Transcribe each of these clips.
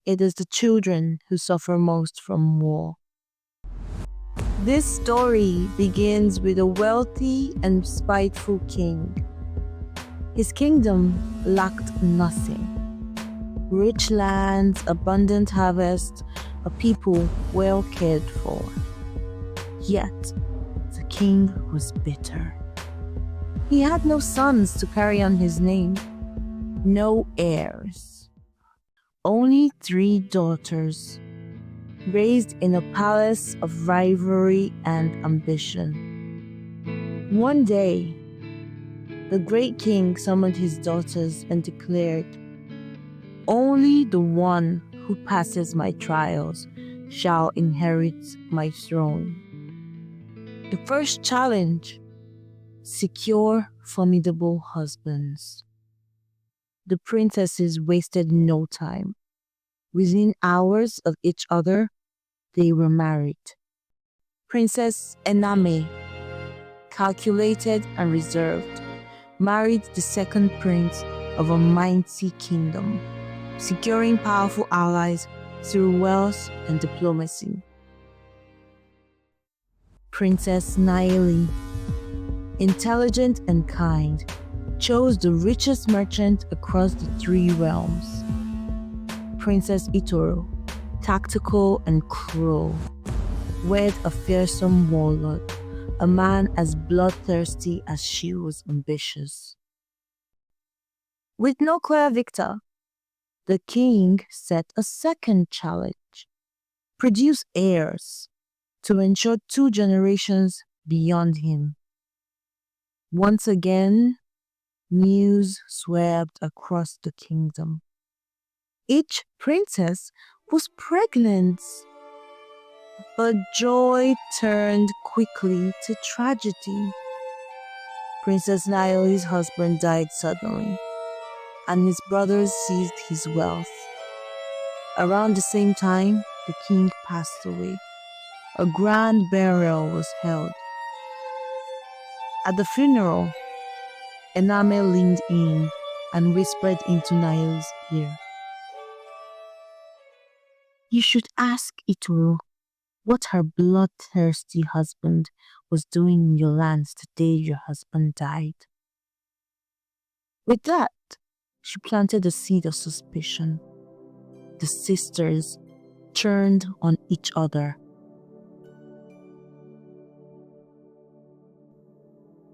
It is the children who suffer most from war. This story begins with a wealthy and spiteful king. His kingdom lacked nothing: rich lands, abundant harvests, a people well cared for. Yet, the king was bitter. He had no sons to carry on his name, no heirs, only 3 daughters, raised in a palace of rivalry and ambition. One day, the great king summoned his daughters and declared, "Only the one who passes my trials shall inherit my throne." The first challenge: secure formidable husbands. The princesses wasted no time. Within hours of each other, they were married. Princess Ename, calculated and reserved, married the second prince of a mighty kingdom, securing powerful allies through wealth and diplomacy. Princess Naeli, intelligent and kind, chose the richest merchant across the 3 realms. Princess Itoro, tactical and cruel, wed a fearsome warlord, a man as bloodthirsty as she was ambitious. With no clear victor, the king set a second challenge: produce heirs to ensure 2 generations beyond him. Once again, news swept across the kingdom. Each princess was pregnant, but joy turned quickly to tragedy. Princess Naomi's husband died suddenly, and his brothers seized his wealth. Around the same time, the king passed away. A grand burial was held. At the funeral, Ename leaned in and whispered into Naomi's ear, "You should ask Itoro what her bloodthirsty husband was doing in your lands the day your husband died." With that, she planted a seed of suspicion. The sisters turned on each other.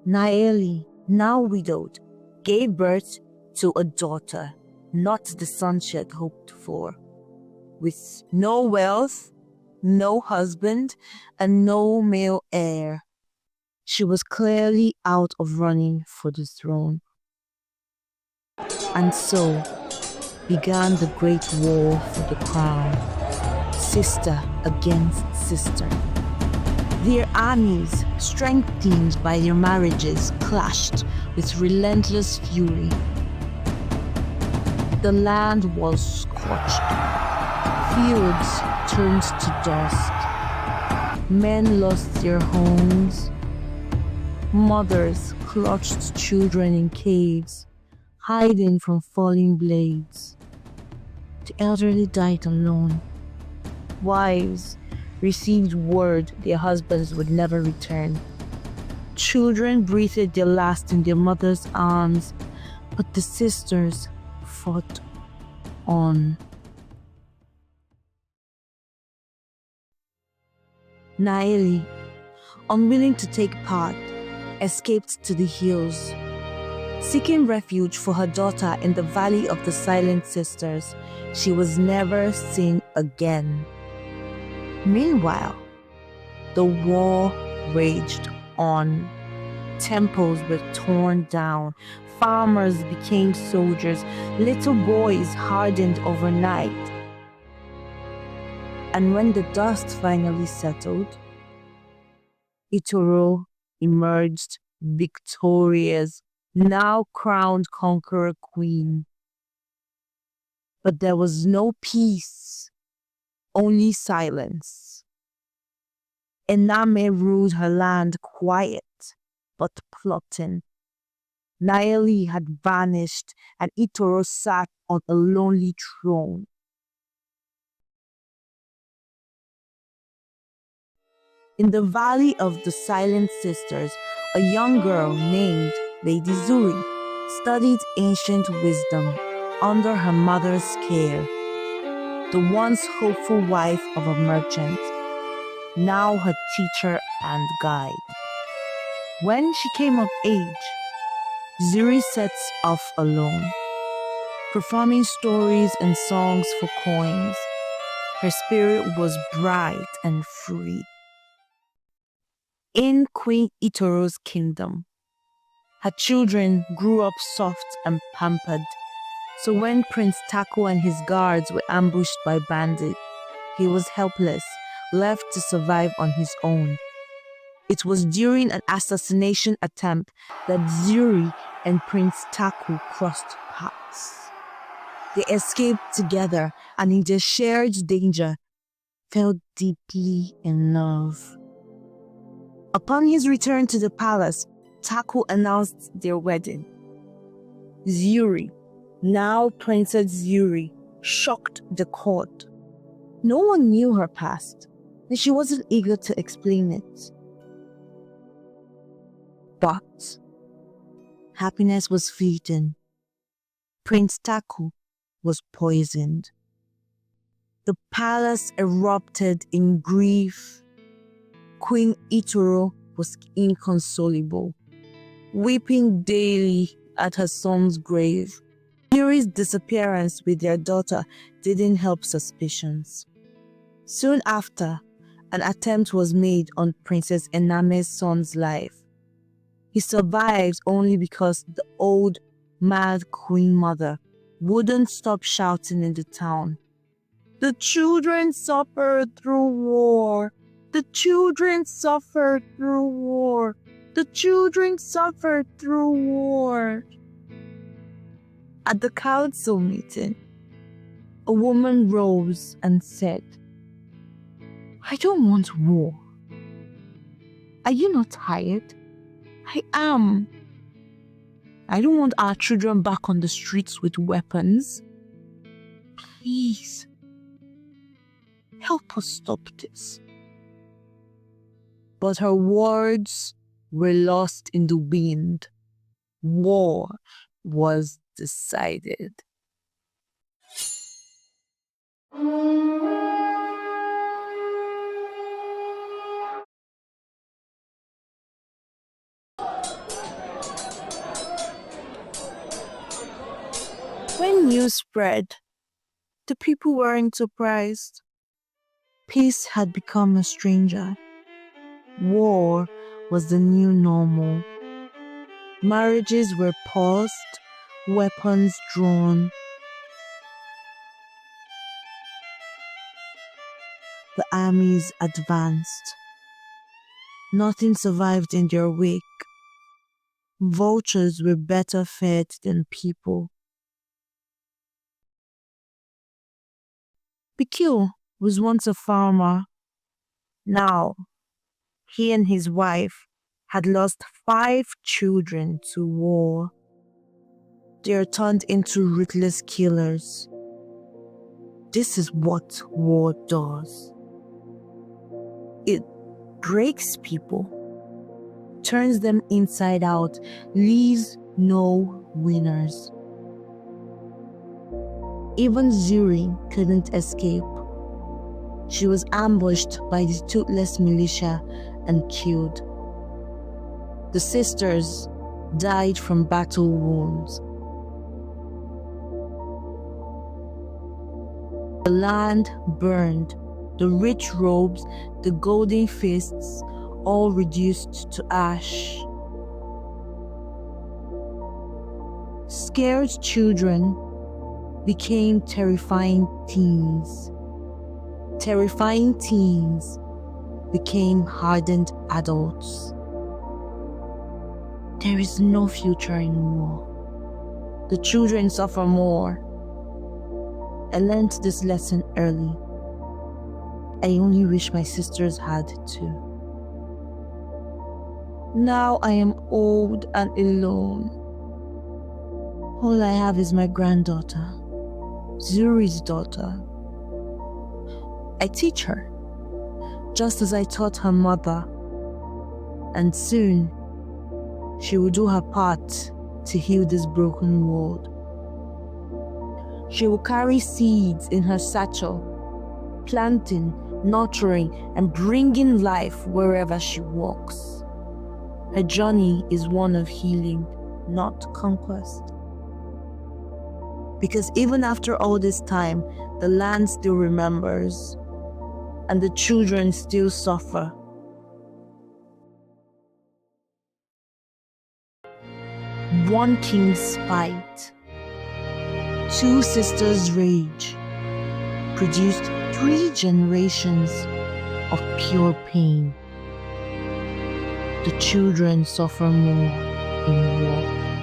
Naeli, now widowed, gave birth to a daughter, not the son she had hoped for. With no wealth, no husband, and no male heir, she was clearly out of running for the throne. And so began the great war for the crown, sister against sister. Their armies, strengthened by their marriages, clashed with relentless fury. The land was scorched. Fields turned to dust. Men lost their homes. Mothers clutched children in caves, hiding from falling blades. The elderly died alone. Wives received word their husbands would never return. Children breathed their last in their mother's arms, but the sisters fought on. Naeli, unwilling to take part, escaped to the hills. Seeking refuge for her daughter in the Valley of the Silent Sisters, she was never seen again. Meanwhile, the war raged on. Temples were torn down. Farmers became soldiers. Little boys hardened overnight. And when the dust finally settled, Itoro emerged victorious, now crowned conqueror queen. But there was no peace, only silence. Ename ruled her land quiet, but plotting. Naeli had vanished, and Itoro sat on a lonely throne. In the Valley of the Silent Sisters, a young girl named Lady Zuri studied ancient wisdom under her mother's care. The once hopeful wife of a merchant, now her teacher and guide. When she came of age, Zuri sets off alone, performing stories and songs for coins. Her spirit was bright and free. In Queen Itoro's kingdom, her children grew up soft and pampered. So when Prince Taku and his guards were ambushed by bandits, he was helpless, left to survive on his own. It was during an assassination attempt that Zuri and Prince Taku crossed paths. They escaped together and in their shared danger, fell deeply in love. Upon his return to the palace, Taku announced their wedding. Zuri, now Princess Zuri, shocked the court. No one knew her past, and she wasn't eager to explain it. But happiness was fleeting. Prince Taku was poisoned. The palace erupted in grief. Queen Itoro was inconsolable, weeping daily at her son's grave. Yuri's disappearance with their daughter didn't help suspicions. Soon after, an attempt was made on Princess Ename's son's life. He survived only because the old, mad queen mother wouldn't stop shouting in the town. The children suffered through war. The children suffered through war. The children suffered through war. At the council meeting, a woman rose and said, I don't want war. Are you not tired? I am. I don't want our children back on the streets with weapons. Please, help us stop this. But her words were lost in the wind. War was decided. When news spread, the people weren't surprised. Peace had become a stranger. War was the new normal. Marriages were paused, weapons drawn. The armies advanced. Nothing survived in their wake. Vultures were better fed than people. Bikil was once a farmer. Now, he and his wife had lost 5 children to war. They are turned into ruthless killers. This is what war does. It breaks people, turns them inside out, leaves no winners. Even Zuri couldn't escape. She was ambushed by the toothless militia and killed. The sisters died from battle wounds. The land burned, the rich robes, the golden feasts, all reduced to ash. Scared children became terrifying teens. Terrifying teens became hardened adults. There is no future in war. The children suffer more. I learned this lesson early. I only wish my sisters had too. Now I am old and alone. All I have is my granddaughter, Zuri's daughter. I teach her. just as I taught her mother. And soon, she will do her part to heal this broken world. She will carry seeds in her satchel, planting, nurturing, and bringing life wherever she walks. Her journey is one of healing, not conquest. Because even after all this time, the land still remembers, and the children still suffer. One king's spite, two sisters' rage, produced 3 generations of pure pain. The children suffer more in war.